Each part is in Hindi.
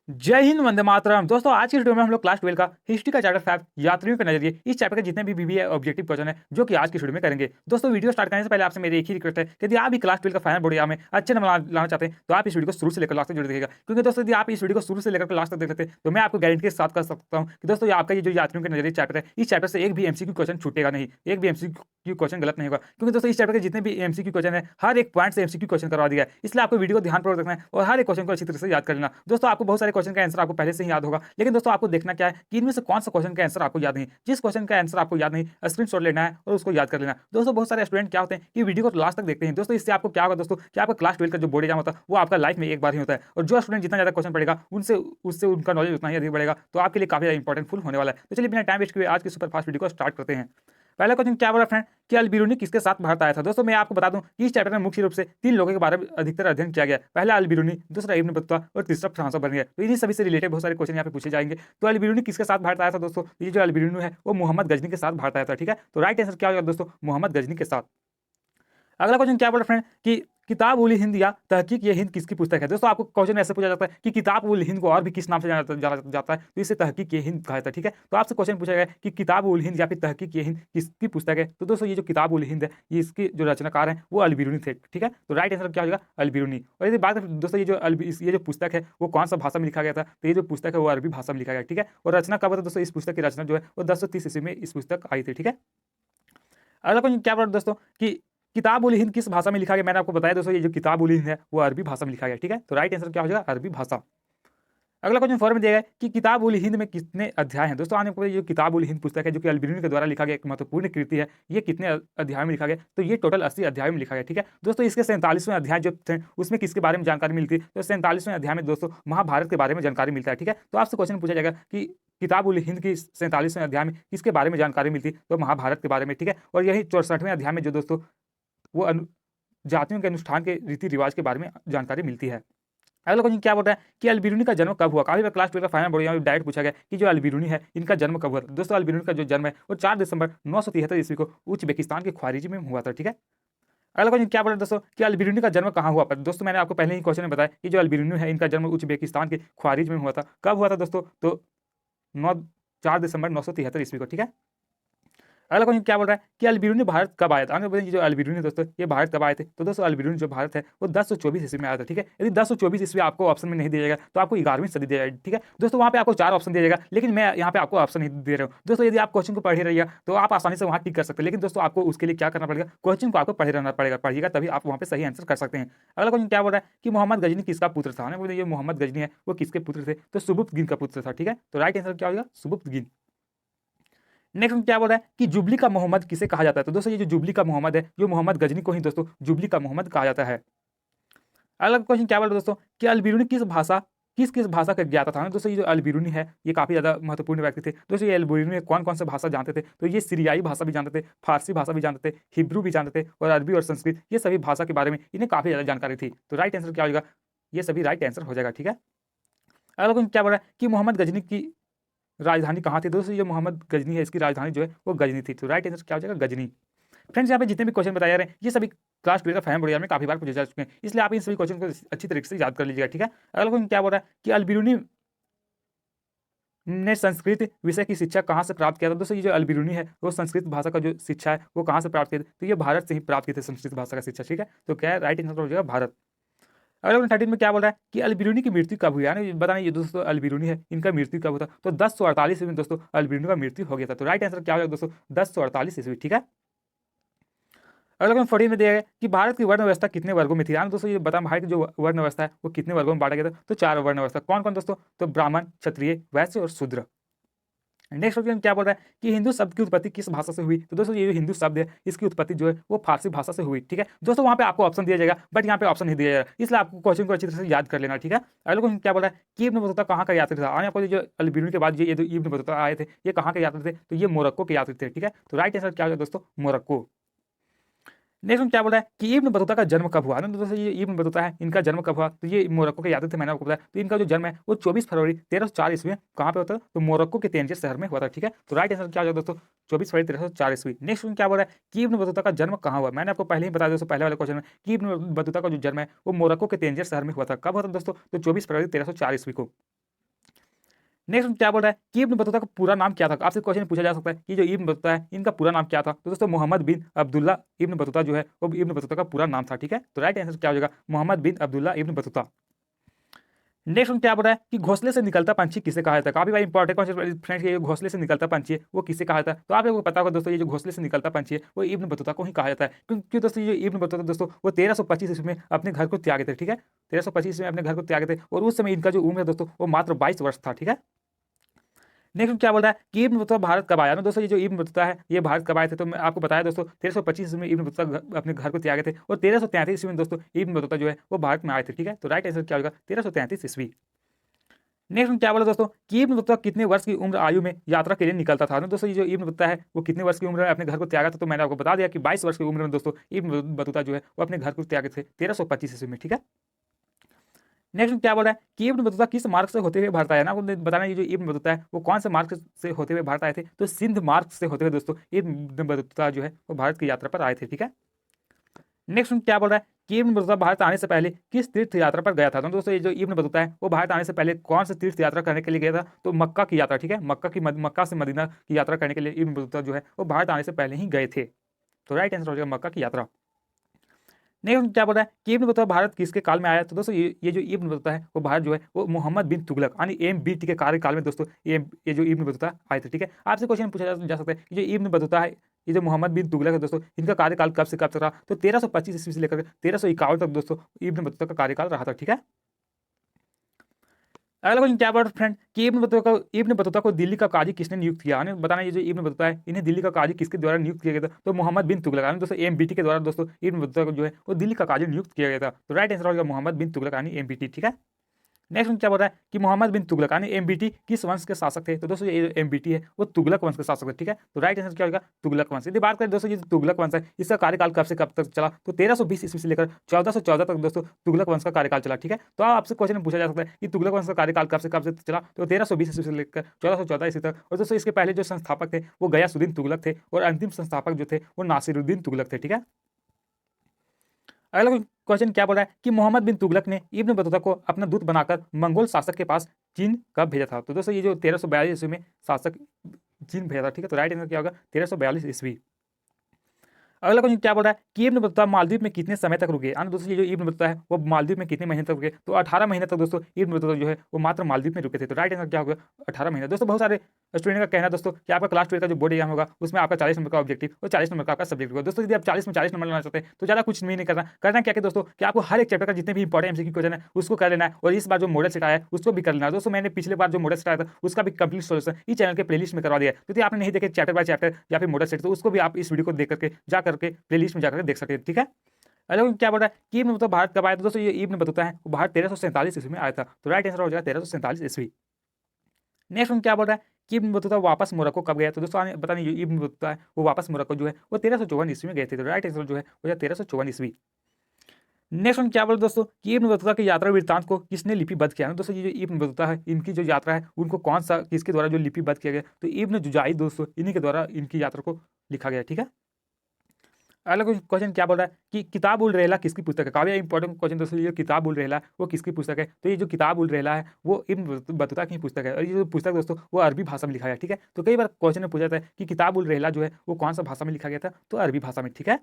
जय हिंद, वंदे मातरम। दोस्तों आज की वीडियो में हम लोग क्लास 12 का हिस्ट्री का चैप्टर 5 यात्रियों के नजरिए इस चैप्टर के जितने भी बीबीए ऑब्जेक्टिव क्वेश्चन है जो कि आज की वीडियो में करेंगे। दोस्तों वीडियो स्टार्ट करने से पहले आपसे मेरी एक ही रिक्वेस्ट है कि यदि आप भी क्लास 12 का फाइनल बोर्ड एग्जाम में अच्छे नंबर लाना चाहते हैं तो आप इस वीडियो को शुरू से लेकर लास्ट तक जरूर देखिएगा, क्योंकि दोस्तों यदि आप इस वीडियो को शुरू से लेकर लास्ट तक देख लेते हैं तो मैं आपको गारंटी के साथ कर सकता हूँ कि दोस्तों ये आपका ये जो यात्रियों के नजरिए चैप्टर है, इस चैप्टर से एक भी एमसीक्यू क्वेश्चन छूटेगा नहीं, एक भी एमसीक्यू क्वेश्चन गलत नहीं होगा, क्योंकि दोस्तों इस चैप्टर के जितने भी एमसीक्यू क्वेश्चन है हर एक पॉइंट से एमसीक्यू क्वेश्चन करवा दिया है। इसलिए आपको वीडियो को ध्यानपूर्वक देखना है और हर एक क्वेश्चन को अच्छी तरह से याद कर लेना। दोस्तों आपको बहुत सारे क्वेश्चन का आंसर आपको पहले से ही याद होगा, लेकिन दोस्तों आपको देखना क्या है कि इनमें से कौन सा क्वेश्चन का आंसर आपको याद नहीं। जिस क्वेश्चन का आंसर आपको याद नहीं, स्क्रीनशॉट लेना है और उसको याद कर लेना। दोस्तों बहुत सारे स्टूडेंट क्या होते हैं कि वीडियो को लास्ट तक देखते हैं। दोस्तों इससे आपको क्या होगा दोस्तों कि आपका क्लास 12 का जो बोर्ड एग्जाम होता है वो आपका लाइफ में एक बार ही होता है, और जो स्टूडेंट जितना ज्यादा क्वेश्चन पढ़ेगा उनसे उससे उनका नॉलेज उतना ही अधिक बढ़ेगा, तो आपके लिए काफी इंपॉर्टेंट फुल होने वाला है। तो चलिए बिना टाइम वेस्ट किए आज की सुपर फास्ट वीडियो को स्टार्ट करते हैं। पहला क्वेश्चन क्या बोला फ्रेंड कि अल-बिरूनी किसके साथ भारत आया था। दोस्तों मैं आपको बता दूं कि इस चैप्टर में मुख्य रूप से तीन लोगों के बारे में अधिकतर अध्ययन किया गया है। पहला अल-बिरूनी, दूसरा इब्न बतूता और तीसरा फ्रांसों बर्नियर। तो इन्हीं सभी से रिलेटेड बहुत सारे क्वेश्चन यहाँ पे पूछे जाएंगे। तो अल-बिरूनी किसके साथ भारत आया था दोस्तों? ये जो अल-बिरूनी है वो मोहम्मद गजनी के साथ भारत आया था। ठीक है, तो राइट आंसर क्या होगा दोस्तों? मोहम्मद गजनी के साथ। अगला क्वेश्चन क्या बोला फ्रेंड कि किताब उल हिंद या तहकीक ये हिंद किसकी पुस्तक है। दोस्तों आपको क्वेश्चन ऐसे पूछा जाता है कि किताब उल हिंद को और भी किस नाम से जाना जाता है, तो इसे तहकीक ये हिंद कहा जाता है। ठीक है, तो आपसे क्वेश्चन पूछा गया कि किताब उल हिंद या फिर तहकीक ये हिंद किसकी पुस्तक है। तो दोस्तों ये जो किताब उल हिंद है ये इसके जो रचनाकार हैं वो अल-बिरूनी थे। ठीक है, तो राइट आंसर क्या हो जाएगा? अल-बिरूनी। और यदि बात करें दोस्तों ये जो पुस्तक है वो कौन सा भाषा में लिखा गया था, तो ये जो पुस्तक है वो अरबी भाषा में लिखा गया। ठीक है, और रचना कब था दोस्तों? इस पुस्तक की रचना जो है वो 1030 ईस्वी में इस पुस्तक आई थी। ठीक है, अगला क्वेश्चन क्या बोला दोस्तों कि किताब उल हिंद किस भाषा में लिखा गया। मैंने आपको बताया दोस्तों ये जो किताब उल हिंद है वो अरबी भाषा में लिखा गया। ठीक है, तो राइट आंसर क्या हो जाएगा? अरबी भाषा। अगला क्वेश्चन फॉर में दिया गया है कि किताब उल हिंद में कितने अध्याय हैं। दोस्तों आपको ये जो किताब उल हिंद पुस्तक है जो कि अल-बिरूनी के द्वारा लिखा गया एक महत्वपूर्ण कृति है, ये कितने अध्याय में लिखा गया? तो ये टोटल 80 अध्याय में लिखा गया। ठीक है, दोस्तों इसके 47वें अध्याय जो थे उसमें किसके बारे में जानकारी मिलती है? तो 47वें अध्याय में दोस्तों महाभारत के बारे में जानकारी मिलता है। ठीक है, तो आपसे क्वेश्चन पूछा जाएगा कि किताब उल हिंद की 47वें अध्याय में किसके बारे में जानकारी मिलती है? तो महाभारत के बारे में। ठीक है, और यही 64वें अध्याय में जो दोस्तों वो जातियों के अनुष्ठान के रीति रिवाज के बारे में जानकारी मिलती है। अगला क्वेश्चन क्या बोल रहा है कि अल-बिरूनी का जन्म कब हुआ। काफी बार क्लास 12 का फाइनल बोर्ड एग्जाम में डायरेक्ट पूछा गया कि जो अल-बिरूनी है इनका जन्म कब हुआ था। दोस्तों अल-बिरूनी का जो जन्म है वो 4 दिसंबर 973 ईस्वी को उज्बेकिस्तान के ख्वारिजी में हुआ था। ठीक है, अगला क्वेश्चन क्या बोल रहा है दोस्तों कि अल-बिरूनी का जन्म कहाँ हुआ। दोस्तों मैंने आपको पहले ही क्वेश्चन में बताया कि जो अल-बिरूनी है इनका जन्म उज्बेकिस्तान के ख्वारिज में हुआ था। कब हुआ था दोस्तों? तो 4 दिसंबर 973 ईस्वी को। ठीक है, अगला क्वेश्चन क्या बोल रहा है कि अल-बिरूनी भारत कब आया था। आगे बोलिए जो अल-बिरूनी दोस्तों ये भारत कब आए थे। तो दोस्तों अल-बिरूनी जो भारत है वो 1024 ईस्वी में आया था। ठीक है, यदि 1024 ईस्वी आपको ऑप्शन में नहीं दिया जाएगा तो आपको 11वीं सदी दिया जाएगा। ठीक है, दोस्तों वहाँ पे आपको 4 ऑप्शन दिया जाएगा, लेकिन मैं यहाँ पे आपको ऑप्शन नहीं दे रहा हूँ। दोस्तों यदि आप क्वेश्चन को पढ़ ही रहिएगा तो आप आसानी से वहाँ टिक कर सकते हैं, लेकिन दोस्तों आपको उसके लिए क्या करना पड़ेगा? क्वेश्चन को आपको पढ़े रहना पड़ेगा, पढ़िएगा तभी आप वहाँ पे सही आंसर कर सकते हैं। अगला क्वेश्चन क्या बोल रहा है कि मोहम्मद गजनी किसका पुत्र था। बोलिए ये मोहम्मद गजनी है वो किसके पुत्र थे? तो सुबुक्तगिन का पुत्र था। ठीक है, तो राइट आंसर क्या होगा? सुबुक्तगिन। नेक्स्ट क्या बोल रहा है कि जुबली का मोहम्मद किसे कहा जाता है। तो दोस्तों ये जो जुबली का मोहम्मद है जो मोहम्मद गजनी को ही दोस्तों जुबली का मोहम्मद कहा जाता है। अगला क्वेश्चन क्या बोल रहा है दोस्तों कि अल-बिरूनी किस भाषा का ज्ञाता था। दोस्तों ये जो अल-बिरूनी है ये काफी ज्यादा महत्वपूर्ण व्यक्ति थे। दोस्तों ये अल-बिरूनी कौन कौन से भाषा जानते थे? तो ये सीरियाई भाषा भी जानते थे, फारसी भाषा भी जानते थे, हिब्रू भी जानते थे और अरबी और संस्कृत ये सभी भाषा के बारे में इन्हें काफी ज्यादा जानकारी थी। तो राइट आंसर क्या होगा? ये सभी राइट आंसर हो जाएगा। ठीक है, अगला क्वेश्चन क्या बोल रहा है कि मोहम्मद गजनी की राजधानी कहाँ थी। दोस्तों जो मोहम्मद गजनी है इसकी राजधानी जो है वो गजनी थी। तो राइट आंसर क्या हो जाएगा? गजनी। फ्रेंड्स यहाँ पे जितने भी क्वेश्चन बताए जा रहे हैं ये सभी क्लास 12 का फाइनल बोर्ड एग्जाम में काफी बार पूछे जा चुके हैं, इसलिए आप इन सभी क्वेश्चन को अच्छी तरीके से याद कर लीजिएगा। ठीक है, अगला क्वेश्चन क्या बोल रहा है कि अल-बिरूनी ने संस्कृत विषय की शिक्षा कहाँ से प्राप्त किया था। दोस्तों ये जो अल-बिरूनी है वो संस्कृत भाषा का जो शिक्षा है वो कहाँ से प्राप्त किया था। तो ये भारत से ही प्राप्त किए थे संस्कृत भाषा का शिक्षा। ठीक है, तो क्या है? राइट आंसर हो जाएगा भारत। अगला क्वेश्चन 13 में क्या बोल रहा है कि अल-बिरूनी की मृत्यु कब हुई। यानी बताना ये दोस्तों अल-बिरूनी है इनका मृत्यु कब हुआ था। तो 1048 ईस्वी में दोस्तों अल-बिरूनी का मृत्यु हो गया था। तो राइट आंसर क्या हो जाएगा दोस्तों? 1048 ईस्वी। ठीक है, अगला क्वेश्चन 14 में दिया गया कि भारत की वर्ण व्यवस्था कितने वर्गों में थी। यानी दोस्तों ये बता भारत की जो वर्ण व्यवस्था है वो कितने वर्गों में बांटा गया था। तो 4 वर्ण व्यवस्था। कौन कौन दोस्तों? तो ब्राह्मण, क्षत्रिय, वैश्य और शूद्र। नेक्स्ट क्वेश्चन क्या बोल रहा है कि हिंदू शब्द की उत्पत्ति किस भाषा से हुई। तो दोस्तों ये जो हिंदू शब्द है इसकी उत्पत्ति जो है वो फारसी भाषा से हुई। ठीक है, दोस्तों वहाँ पे आपको ऑप्शन दिया जाएगा बट यहाँ पे ऑप्शन नहीं दिया जाएगा, इसलिए आपको क्वेश्चन को अच्छी तरह से याद कर लेना। ठीक है, अगला क्वेश्चन क्या बोल रहा है कि इब्न बतूता कहाँ का यात्री था। और आपको जो अल-बिरूनी के बाद ये जो इब्न बतूता आए थे ये कहाँ के यात्री थे। तो ये मोरक्को के यात्री थे। ठीक है, तो राइट आंसर क्या होगा दोस्तों? मोरक्को। नेक्स्ट क्या बोल रहा है कि इब्न बतूता का जन्म कब हुआ। तो दोस्तों ये इब्न बतूता है इनका जन्म कब हुआ। तो ये मोरक्को के यात्री थे, मैंने आपको बताया। तो इनका जो जन्म है वो 24 फरवरी 1304 ईस्वी में कहाँ पे होता है। तो मोरक्को के तेंजिर शहर में हुआ था। ठीक है, तो राइट आंसर क्या हो जाएगा दोस्तों? 24 फरवरी 1304 ईस्वी। नेक्स्ट क्या बोल रहा है कि इब्न बतूता का जन्म कहाँ हुआ। मैंने आपको पहले ही बताया दोस्तों पहले वाले क्वेश्चन में कि इब्न बतूता का जो जन्म है वो मोरक्को के तेंजिर शहर में हुआ था। कब हुआ था दोस्तों? तो 24 फरवरी 1304 ईस्वी को। नेक्स्ट क्या बोल रहा है कि इब्न बतूता का पूरा नाम क्या था। आपसे क्वेश्चन पूछा जा सकता है कि जो इब्न बतूता है इनका पूरा नाम क्या था। तो दोस्तों मोहम्मद बिन अब्दुल्ला इब्न बतूता जो है वो इब्न बतूता का पूरा नाम था। ठीक है, तो राइट आंसर क्या हो जाएगा मोहम्मद बिन अब्दुल्ला इब्न बतूता। नेक्स्ट क्या बोल रहा है कि घोंसले से निकलता पंछी किसे कहा जाता है। काफी भाई इंपॉर्टेंट क्वेश्चन फ्रेंड्स, ये घोंसले से निकलता पंछी है वो किसे कहा जाता है। तो आप लोगों को पता होगा दोस्तों, ये जो घोंसले से निकलता पंछी है वो इब्न बतूता को ही कहा जाता है। क्योंकि दोस्तों ये इब्न बतूता दोस्तों वो 1325 ईस्वी में अपने घर को त्यागे थे। ठीक है, 1325 में अपने घर को त्यागे थे और उस समय इनका जो उम्र है दोस्तों वो मात्र 22 वर्ष था। ठीक है, नेक्स्ट क्या बोल रहा है कि इब्न बतूता भारत कब आया। ना दोस्तों ये जो इब्न बतूता है ये भारत कब आए थे, तो मैं आपको बताया दोस्तों 1325 में इब्न बतूता अपने घर को त्यागे थे और 1333 में दोस्तों इब्न बतूता जो है वो भारत में आए थे। ठीक है, तो राइट आंसर क्या होगा 1333 ईस्वी। नेक्स्ट क्या बोला दोस्तों कि इब्न बतूता कितने वर्ष की उम्र आयु में यात्रा के लिए निकलता था। ना दोस्तों ये जो इब्न बतूता है वो कितने वर्ष की उम्र में अपने घर को त्यागा था, तो मैंने आपको बता दिया कि 22 वर्ष की उम्र में दोस्तों इब्न बतूता जो है वो अपने घर को त्यागे थे 1325 ईस्वी में। ठीक है, नेक्स्ट क्या बोल रहा है कि इब्न बतूता किस मार्ग से होते हुए भारत आया। ना आपको बताना ये जो इब्न बतूता है वो कौन से मार्ग से होते हुए भारत आए थे, तो सिंध मार्ग से होते हुए दोस्तों इब्न बतूता जो है वो भारत की यात्रा पर आए थे। ठीक है, नेक्स्ट क्या बोल रहा है कि इब्न बतूता भारत आने से पहले किस तीर्थ यात्रा पर गया था। तो दोस्तों ये जो इब्न बतूता है वो भारत आने से पहले कौन से तीर्थ यात्रा करने के लिए गया था, तो मक्का की यात्रा। ठीक है, मक्का से मदीना की यात्रा करने के लिए इब्न बतूता जो है वो भारत आने से पहले ही गए थे। तो राइट आंसर हो जाएगा मक्का की यात्रा। नेक्स्ट क्या बोल रहा है कि इब्न बतूता भारत किसके काल में आया। तो दोस्तों ये जो इब्न बतूता है वो भारत जो है वो मोहम्मद बिन तुगलक यानी MBT के कार्यकाल में दोस्तों ये जो इब्न बतूता आए थे। ठीक है, आपसे क्वेश्चन पूछा जा सकता है कि जो इब्न बतूता है ये जो मोहम्मद बिन तुगलक है दोस्तों इनका कार्यकाल कब से कब तक रहा, तो 1325 ईस्वी से लेकर 1351 तक दोस्तों इब्न बतूता का कार्यकाल रहा था। ठीक है, अगला क्वेश्चन क्या बोल रहा है फ्रेंड कि इब्न बतूता को दिल्ली का काजी किसने नियुक्त किया। यानी बताना ये जो इब्न बतूता है इन्हें दिल्ली का काजी किसके द्वारा नियुक्त किया गया था, तो मोहम्मद बिन तुगलक यानी दोस्तों MBT के द्वारा दोस्तों इब्न बतूता को जो है वो दिल्ली का काजी नियुक्त किया गया था। तो राइट आंसर होगा मोहम्मद बिन तुगलक यानी MBT। ठीक है, नेक्स्ट क्या बोल रहा है कि मोहम्मद बिन तुगलक यानी MBT किस वंश के शासक थे। तो दोस्तों ये जो MBT है वो तुगलक वंश के शासक थे। ठीक है, तो राइट आंसर क्या होगा तुगलक वंश। यदि बात करें दोस्तों ये जो तुगलक वंश है इसका कार्यकाल कब से कब तक चला, तो 1320 ईस्वी से लेकर 1414 तक दोस्तों तुगलक वंश का कार्यकाल चला। ठीक है, तो आपसे क्वेश्चन पूछा जा सकता है कि तुगलक वंश का कार्यकाल कब से चला, तो 1320 ईस्वी से लेकर 1414 ईस्वी तक। और दोस्तों इसके पहले जो संस्थापक थे वो गयासुद्दीन तुगलक थे और अंतिम संस्थापक जो थे वो नासिरुद्दीन तुगलक थे। ठीक है, अगला क्वेश्चन क्या बोल रहा है कि मोहम्मद बिन तुगलक ने इब्न बतूता को अपना दूत बनाकर मंगोल शासक के पास चीन कब भेजा था। तो दोस्तों ये जो 1342 ईस्वी में शासक चीन भेजा था। ठीक है, तो राइट आंसर क्या होगा 1342 ईस्वी। अगला क्वेश्चन क्या बोल रहा है कि इब्न बतूता मालदीव में कितने समय तक रुके। दोस्तों ये जो इब्न बतूता है वो मालदीव में कितने महीने तक रुके, तो 18 महीने तक दोस्तों इब्न बतूता जो है वो मात्र मालदीव में रुके थे। तो राइट आंसर क्या होगा 18 महीने। दोस्तों बहुत सारे स्टूडेंट का कहना है दोस्तों कि आपका क्लास 12 का जो बोर्ड एग्जाम होगा उसमें आपका 40 नंबर का ऑब्जेक्टिव और 40 नंबर का आपका सब्जेक्ट होगा। दोस्तों यदि आप 40 में 40 नंबर लाना चाहते हैं तो ज़्यादा कुछ नहीं करना क्या कि दोस्तों कि आपको हर एक चैप्टर का जितने भी इंपॉर्टेंट MCQ क्वेश्चन है उसको कर लेना है और इस बार जो मॉडल सेट आया है उसको भी कर लेना है। दोस्तों मैंने पिछले बार जो मॉडल सेट आया था उसका भी कंप्लीट सोल्यूशन इस चैनल के प्लेलिस्ट में करवा दिया है। यदि आपने नहीं देखे चैप्टर बाय चैप्टर या फिर मॉडल सेट तो उसको भी आप इस वीडियो को देख करके जा करके प्लेलिस्ट में जाकर देख सकते हैं। ठीक है, अगला क्या बोल रहा है कि इब्न बतूता भारत कब आया। तो दोस्तों ये इब्न बतूता है वो भारत 1347 ईस्वी में आया था। तो राइट आंसर हो जाएगा 1347 ईस्वी। नेक्स्ट क्या बोल रहा है कि इब्न बतूता वापस मोरक्को कब गया। तो दोस्तों पता नहीं इब्न बतूता है वो वापस मोरक्को जो है वो 1354 ईस्वी में गए थे। तो राइट आंसर जो है वो 1354 ईस्वी। नेक्स्ट क्या बोल दोस्तों कि इब्न बतूता की यात्रा वृत्तांत को किसने लिपिबद्ध किया। दोस्तों ये जो इब्न बतूता है इनकी जो यात्रा है उनको कौन सा किसके द्वारा जो लिपिबद्ध किया गया, तो इब्न जुजाई दोस्तों इन्हीं के द्वारा इनकी यात्रा को लिखा गया। ठीक है, अगला क्वेश्चन क्या बोल रहा है कि किताब उल रहला किसकी पुस्तक है। काफी इंपॉर्टेंट क्वेश्चन दोस्तों, ये किताब उल रहला वो किसकी पुस्तक है। तो ये जो किताब उल रहला है वो इब्न बतूता की पुस्तक है और ये जो पुस्तक दोस्तों वो अरबी भाषा में लिखा गया। ठीक है, तो कई बार क्वेश्चन में पूछा जाता है कि किताब उल रहला जो है वो कौन सा भाषा में लिखा गया था, तो अरबी भाषा में। ठीक है,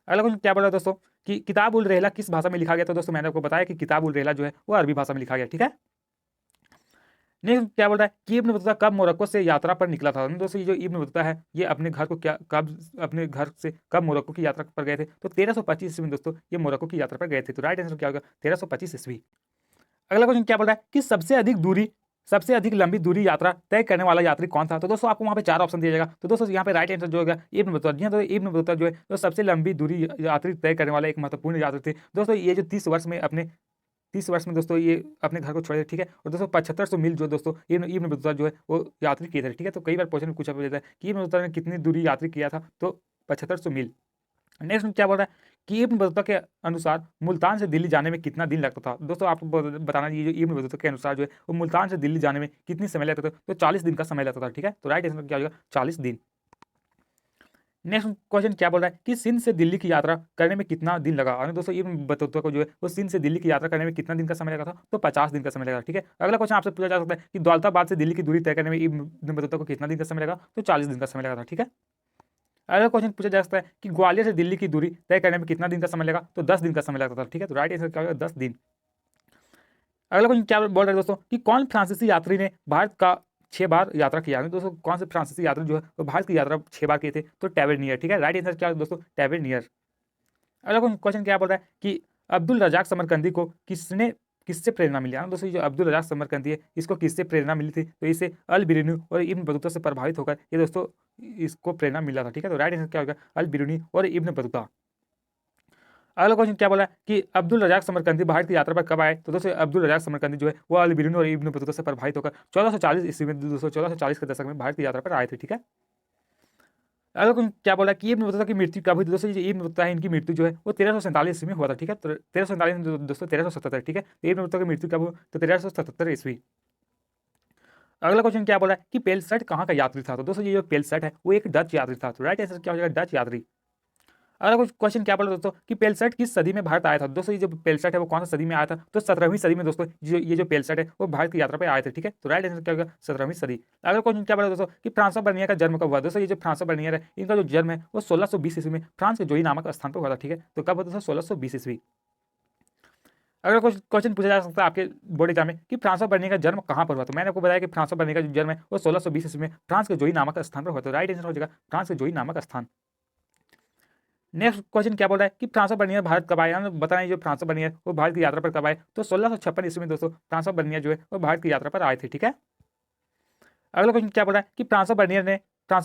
अगला क्वेश्चन क्या बोल रहा है दोस्तों कि किताब उल रहला किस भाषा में लिखा गया था। दोस्तों मैंने आपको बताया कि किताब उल रहला जो है वो अरबी भाषा में लिखा गया। ठीक है, नेक्स्ट क्या बोल रहा है कि इब्न बतूता कब मोरक्को से यात्रा पर निकला था। दोस्तों ये जो इब्न बतूता है ये अपने घर को कब अपने घर से कब मोरक्को की यात्रा पर गए थे, तो 1325 ईस्वी में दोस्तों ये मोरक्को की यात्रा पर गए थे। तो राइट आंसर क्या होगा 1325 ईस्वी। अगला क्वेश्चन क्या बोल रहा है कि सबसे अधिक लंबी दूरी यात्रा तय करने वाला यात्री कौन था। तो दोस्तों आपको वहाँ पे 4 ऑप्शन दिया जाएगा। तो दोस्तों यहाँ पे राइट आंसर जो होगा इब्न बतूता। जी हाँ, तो इब्न बतूता जो है तो सबसे लंबी दूरी यात्री तय करने वाला एक महत्वपूर्ण यात्री थे। दोस्तों ये जो 30 वर्ष में दोस्तों ये अपने घर को छोड़े थे। ठीक है, और दोस्तों 7500 मील जो दोस्तों इब्न बतूता जो है वो यात्री किए थे। ठीक है, तो कई बार क्वेश्चन पूछा जाता है कि इब्न बतूता ने कितनी दूरी यात्री किया था, तो 7500 मील। नेक्स्ट क्या बोल रहा है कि इब्न बतूता के अनुसार मुल्तान से दिल्ली जाने में कितना दिन लगता था। दोस्तों आपको बताना ये जो इब्न बतूता के अनुसार जो है वो मुल्तान से दिल्ली जाने में कितनी समय लगता था, तो 40 दिन का समय लगता था। ठीक है, तो राइट आंसर क्या होगा 40 दिन। नेक्स्ट क्वेश्चन क्या बोल रहा है कि सिंध से दिल्ली की यात्रा करने में कितना दिन लगा। और दोस्तों इब्न बतूता को जो है वो सिंध से दिल्ली की यात्रा करने में कितना दिन का समय लगा था, तो 50 दिन का समय लगा। ठीक है, अगला क्वेश्चन आपसे पूछा जा सकता है कि दौलताबाद से दिल्ली की दूरी तय करने में इब्न बतूता को कितना दिन का समय लगा, तो 40 दिन का समय लगा था। ठीक है, अगला क्वेश्चन पूछा जा सकता है कि ग्वालियर से दिल्ली की दूरी तय करने में कितना दिन का समय लगा, तो 10 दिन का समय लगता था। ठीक है, तो राइट आंसर क्या होगा, 10 दिन। अगला क्वेश्चन क्या बोल रहे हैं दोस्तों कि कौन फ्रांसीसी यात्री ने भारत का 6 बार यात्रा किया है। दोस्तों कौन से फ्रांसीसी यात्री जो है वो भारत की यात्रा 6 बार किए थे, तो टैवर्नियर। ठीक है, राइट आंसर क्या है दोस्तों, टैवर्नियर। अगला क्वेश्चन क्या बोल रहा है कि अब्दुल रजाक समरकंदी को किससे प्रेरणा मिली। दोस्तों ये जो अब्दुल रजाक समरकंदी है इसको किससे प्रेरणा मिली थी, तो इसे अल बिरूनी और इब्न बतूता से प्रभावित होकर ये दोस्तों इसको प्रेरणा मिला था। ठीक है, तो राइट आंसर क्या होगा, अल बिरूनी और इब्न बतूता। अगला क्वेश्चन क्या बोला कि अब्दुल रजाक समरकंदी भारत की यात्रा पर कब आए, तो दोस्तों अब्दुल रजाक समरकंदी जो है वो अल बिरूनी और इब्न बतूता से प्रभावित होकर 1440 ईस्वी में, दोस्तों 1440 के दशक में भारत की यात्रा पर आए थे। ठीक है, अगला क्वेश्चन क्या बोला कि इब्न बतूता की मृत्यु कब हुई, तो दोस्तों ये इब्न बतूता है इनकी मृत्यु जो है वो 1347 ईस्वी में हुआ था। ठीक है, तो 1347 में दोस्तों 1377। ठीक है, तो इब्न बतूता की मृत्यु कब हुई, तो 1377 ईस्वी। अगला क्वेश्चन क्या बोला कि पेलसट कहाँ का यात्री था, तो दोस्तों ये जो पेलसट है वो एक डच यात्री था। तो राइट आंसर क्या हो जाएगा, डच यात्री। अगला कुछ क्वेश्चन क्या बोला दोस्तों कि पेलसट किस सदी में भारत आया था। दोस्तों ये जो पेलसट है वो कौन सा सदी में आया था, तो 17वीं सदी में दोस्तों ये जो पेलसट है वो भारत की यात्रा पर आए थे। ठीक है, तो राइट आंसर क्या होगा, 17वीं सदी। अगला क्वेश्चन क्या बोला दोस्तों कि फ्रांसो बर्नियर का जन्म कब हुआ। दोस्तों ये जो फ्रांसो बर्नियर है इनका जो जन्म है वो 1620 ईस्वी में फ्रांस के जोई नामक स्थान पर हुआ था। ठीक है, तो कब हुआ दोस्तों, 1620 ईस्वी। अगर कुछ क्वेश्चन पूछा जा सकता है आपके बोर्ड एग्जाम में कि फ्रांसो बर्नियर का जन्म कहाँ पर हुआ, तो मैंने आपको बताया कि फ्रांसो बर्नियर का जो जन्म है वो 1620 ईस्वी में फ्रांस के जोई नामक स्थान पर हुआ। तो राइट आंसर हो जाएगा फ्रांस के जोई नामक स्थान। नेक्स्ट क्वेश्चन क्या बोल रहा है कि फ्रांसो बर्नियर भारत कब आए। बताएं जो फ्रांसो बर्नियर वो भारत की यात्रा पर कब आए, तो 1656 ईस्वी में दोस्तों फ्रांसो बर्नियर जो है वो भारत की यात्रा पर आए थे। ठीक है, अगला क्वेश्चन क्या बोल रहा है कि फ्रांसो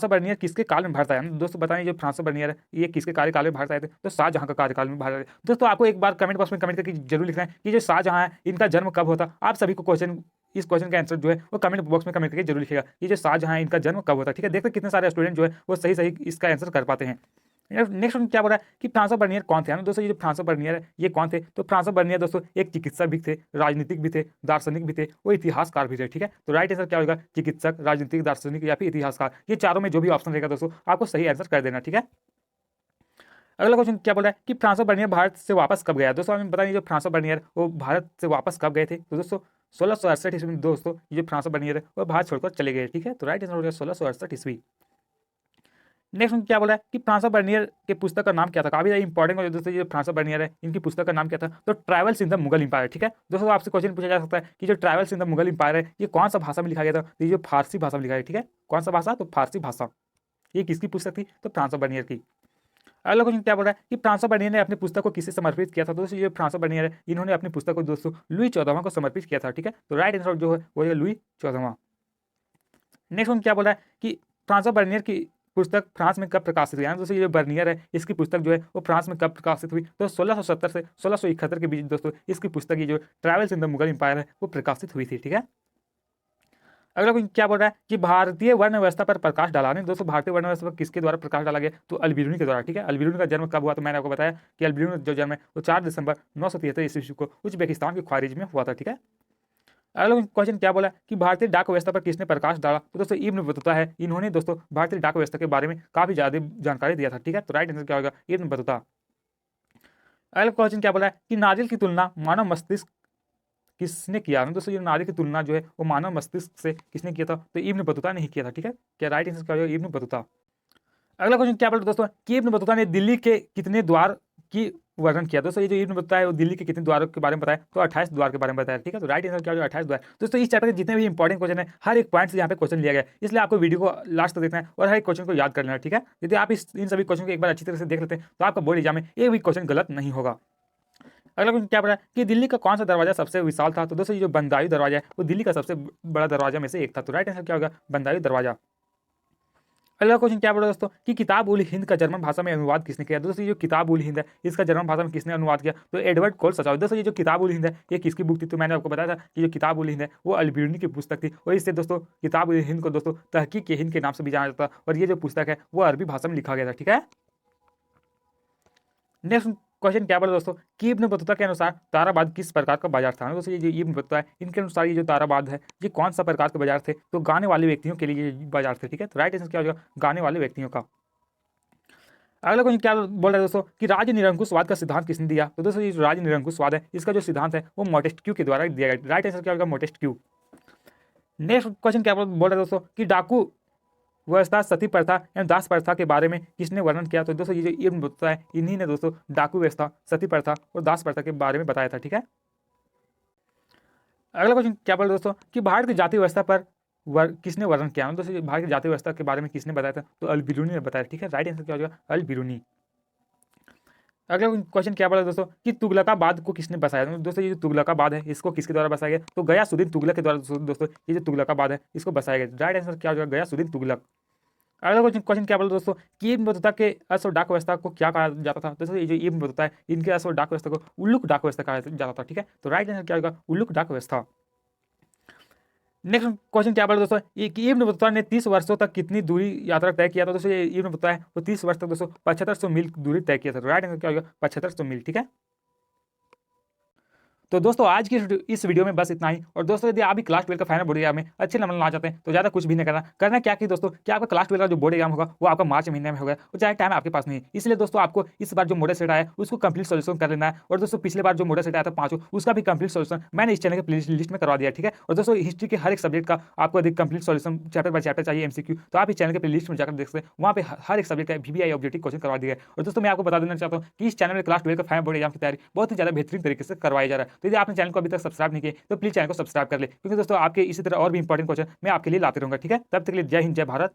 बर्नियर किसके काल में भारत आया। दोस्तों बताएं जो फ्रांसो बर्नियर है ये किसके कार्यकाल में भारत आए थे, तो शाहजहां का कार्यकाल में भारत आए। दोस्तों आपको एक बार कमेंट बॉक्स में कमेंट करके जरूर लिखना है कि जो शाहजहां है इनका जन्म कब होता। आप सभी को इस क्वेश्चन का आंसर जो है वो कमेंट बॉक्स में कमेंट करके जरूर लिखेगा ये जो शाहजहां है इनका जन्म कब होता। ठीक है, देखते कितने सारे स्टूडेंट जो है वो सही सही इसका आंसर कर पाते हैं। नेक्स्ट क्या बोल रहा है कि फ्रांसो बर्नियर कौन थे। दोस्तों ये जो फ्रांसो बर्नियर है ये कौन थे, तो फ्रांसो बर्नियर दोस्तों एक चिकित्सक भी थे, राजनीतिक भी थे, दार्शनिक भी थे, वो इतिहासकार भी थे। ठीक है, तो राइट आंसर क्या होगा, चिकित्सक, राजनीतिक, दार्शनिक या फिर इतिहासकार। ये चारों में जो भी ऑप्शन रहेगा दोस्तों आपको सही आंसर कर देना। ठीक है, अगला क्वेश्चन क्या बोल रहा है कि फ्रांसो बर्नियर भारत से वापस कब गया। दोस्तों हमें बताइए जो फ्रांसो बर्नियर वो भारत से वापस कब गए थे, तो दोस्तों 1668 ईस्वी में दोस्तों ये जो फ्रांसो बर्नियर है वो भारत छोड़कर चले गए। ठीक है, तो राइट आंसर हो गया 1668 ईस्वी। नेक्स्ट क्या बोला है कि फ्रांसो बर्नियर के पुस्तक का नाम क्या था। काफी इंपॉर्टेंट है दोस्तों ये फ्रांसो बर्नियर है इनकी पुस्तक का नाम क्या था, तो travels in the Mughal empire. ठीक है दोस्तों, आपसे क्वेश्चन पूछा जा सकता है कि जो travels in the Mughal empire है ये कौन सा भाषा में लिखा गया था, तो ये जो फारसी भाषा में लिखा गया। ठीक है, कौन सा भाषा, तो फारसी भाषा। ये किसकी पुस्तक थी, तो फ्रांसो बर्नियर की। अगला क्वेश्चन क्या बोल रहा है कि फ्रांसो बर्नियर ने अपनी पुस्तक को किसे समर्पित किया था। दोस्तों ये फ्रांसो बर्नियर है इन्होंने अपनी पुस्तक को दोस्तों लुई 14वां को समर्पित किया था। ठीक है, तो राइट आंसर जो है वो है लुई 14वां। नेक्स्ट क्या बोल रहा है कि फ्रांसो बर्नियर की पुस्तक फ्रांस में कब प्रकाशित हुई। दोस्तों ये जो बर्नियर है इसकी पुस्तक जो है वो फ्रांस में कब प्रकाशित हुई, तो 1670 से 1671 के बीच दोस्तों इसकी पुस्तक ये जो travels in the Mughal empire है वो प्रकाशित हुई थी। ठीक है, अगला कोई क्या बोल रहा है कि भारतीय वर्ण व्यवस्था पर प्रकाश डाला। नहीं दोस्तों, भारतीय वर्ण व्यवस्था पर किसके द्वारा प्रकाश डाला गया, तो अल-बिरूनी के द्वारा। ठीक है, अल-बिरूनी का जन्म कब हुआ, तो मैंने आपको बताया कि अल-बिरूनी जो जन्म है वो 4 दिसंबर 973 ईस्वी को उज्बेकिस्तान के ख्वारिज में हुआ था। ठीक है, अगला क्वेश्चन क्या बोला कि भारतीय डाक व्यवस्था पर किसने प्रकाश डाला, तो दोस्तों इब्न बतूता है इन्होंने दोस्तों भारतीय डाक व्यवस्था के बारे में काफी ज्यादा जानकारी दिया था। ठीक है, तो राइट आंसर क्या होगा, इब्न बतूता। अगला क्वेश्चन क्या बोला कि नारियल की तुलना मानव मस्तिष्क किसने किया। दोस्तों ये नारियल की तुलना जो है वो मानव मस्तिष्क से किसने किया था, तो इब्न बतूता ने ही किया था। ठीक है, क्या राइट आंसर क्या होगा, इब्न बतूता। अगला क्वेश्चन क्या बोला दोस्तों कि इब्न बतूता ने दिल्ली के कितने द्वार की वर्णन किया। दोस्तों ये जो इब्न बतूता है वो दिल्ली के कितने द्वारों के बारे में बताया, तो 28 द्वार के बारे में बताया। ठीक है, तो राइट आंसर क्या होगा, 28 द्वार। दोस्तों इस चैप्टर के जितने भी इंपॉर्टेंट क्वेश्चन है हर एक पॉइंट से यहाँ पे क्वेश्चन लिया गया है, इसलिए आपको वीडियो को लास्ट तक देखना है और हर एक क्वेश्चन को याद कर लेना है। ठीक है, यदि आप इन सभी क्वेश्चन को एक बार अच्छी तरह से देख लेते हैं तो आपका बोर्ड एग्जाम में एक भी क्वेश्चन गलत नहीं होगा। अगला क्वेश्चन क्या बोला कि दिल्ली का कौन सा दरवाजा सबसे विशाल था, तो दोस्तों ये जो बंदायू दरवाजा है वो दिल्ली का सबसे बड़ा दरवाजा में से एक था। तो राइट आंसर क्या होगा, बंदायू दरवाजा। अगला क्वेश्चन क्या बोला दोस्तों कि किताब उल हिंद का जर्मन भाषा में अनुवाद किसने किया। दोस्तों ये जो किताब उल हिंद है इसका जर्मन भाषा में किसने अनुवाद किया, तो एडवर्ड कोल सचाव। दोस्तों ये जो किताब उल हिंद है ये किसकी बुक थी, तो मैंने आपको बताया था कि जो किताब उल हिंद है वो अल-बिरूनी की पुस्तक थी और इससे दोस्तों किताब उल हिंद को दोस्तों तहकीक हिंद के नाम से भी जाना जाता है और ये जो पुस्तक है वो अरबी भाषा में लिखा गया था। ठीक है, नेक्स्ट क्वेश्चन क्या बोला दोस्तों कि इब्न बतूता के अनुसार ताराबाद किस प्रकार का बाजार था। दोस्तों ये जो इब्न बतूता है इनके अनुसार ये जो ताराबाद है ये कौन सा प्रकार के बाजार थे, तो गाने वाले व्यक्तियों के लिए ये बाजार थे। ठीक है, तो राइट आंसर क्या हो जाएगा, गाने वाले व्यक्तियों का। अगला क्वेश्चन क्या बोल रहा है दोस्तों कि राज्य निरंकुशवाद का सिद्धांत किसने दिया? तो दोस्तों ये जो राज्य निरंकुशवाद है इसका जो सिद्धांत है वो मोंटेस्क्यू के द्वारा दिया गया। राइट आंसर क्या होगा? मोंटेस्क्यू। नेक्स्ट क्वेश्चन क्या बोल रहा है दोस्तों कि डाकू व्यवस्था, सती प्रथा एवं दास प्रथा के बारे में किसने वर्णन किया? तो दोस्तों ये जो इब्न बतूता है इन्हीं ने दोस्तों डाकू व्यवस्था, सती प्रथा और दास प्रथा के बारे में बताया था। ठीक है। अगला क्वेश्चन क्या बोल रहा है दोस्तों कि भारत की जाति व्यवस्था पर किसने वर्णन किया? दोस्तों भारत की जाति व्यवस्था के बारे में किसने बताया था? तो अल बिरूनी ने बताया। ठीक है। राइट आंसर क्या होगा? अल बिरूनी। अगला क्वेश्चन क्या बोला दोस्तों कि तुगलकाबाद को किसने बसाया? दोस्तों ये जो तुगलकाबाद है इसको किसके द्वारा बसाया गया? तो गयासुद्दीन तुगलक के द्वारा दोस्तों ये जो तुगलकाबाद है इसको बसाया गया। राइट आंसर क्या होगा? गयासुद्दीन तुगलक। अगला क्वेश्चन क्या बोला दोस्तों कि इब्न बतूता के अश्व डाक व्यवस्था को क्या कहा जाता था? दोस्तों ये जो इब्न बतूता है इनके अश्व डाक व्यवस्था को उल्लुक डाक व्यवस्था कहा जाता था। ठीक है। तो राइट आंसर क्या होगा? उल्लुक डाक व्यवस्था। नेक्स्ट क्वेश्चन क्या बोला दोस्तों कि इब्न बतूता ने 30 वर्षों तक कितनी दूरी यात्रा तय किया था? दोस्तों ये इब्न बतूता है वो 30 वर्ष तक दोस्तों 7500 मील दूरी तय किया था। राइट आंसर क्या होगा? 7500 मील। ठीक है। तो दोस्तों आज की इस वीडियो में बस इतना ही। और दोस्तों यदि आप भी क्लास 12 का फाइनल बोर्ड एग्जाम में अच्छे नंबर ला चाहते हैं तो ज़्यादा कुछ भी नहीं करना क्या कि दोस्तों कि आपका क्लास 12 का जो बोर्ड एग्जाम होगा वो आपका मार्च महीने में होगा और चाहे टाइम आपके पास नहीं है। इसलिए दोस्तों आपको इस बार जो मॉडल सेट आया है उसको कंप्लीट सोल्यूशन कर लेना है। और दोस्तों पिछले बार जो मॉडल सेट आया था 5 उसका भी कंप्लीट सोल्यूशन मैंने इस चैनल के प्ले लिस्ट में करवा दिया। ठीक है। और दोस्तों हिस्ट्री के हर एक सब्जेक्ट का आपको यदि complete solution chapter by chapter चाहिए एमसीक्यू तो आप इस चैनल के प्ले लिस्ट में जाकर देख सकते हैं। वहाँ पे हर एक सब्जेक्ट का VBI ऑब्जेक्टिव क्वेश्चन करवा दिया है। और दोस्तों मैं आपको बता देना चाहता हूँ कि इस चैनल में क्लास 12 का फाइनल बोर्ड एग्जाम की तैयारी बहुत ही ज़्यादा बेहतरीन तरीके से करवाई जा रहा है। तो यदि आपने चैनल को अभी तक सब्सक्राइब नहीं किए तो प्लीज चैनल को सब्सक्राइब कर ले, क्योंकि दोस्तों आपके इसी तरह और भी इंपॉर्टेंट क्वेश्चन मैं आपके लिए लाते रहूंगा। ठीक है। तब तक के लिए जय हिंद, जय भारत।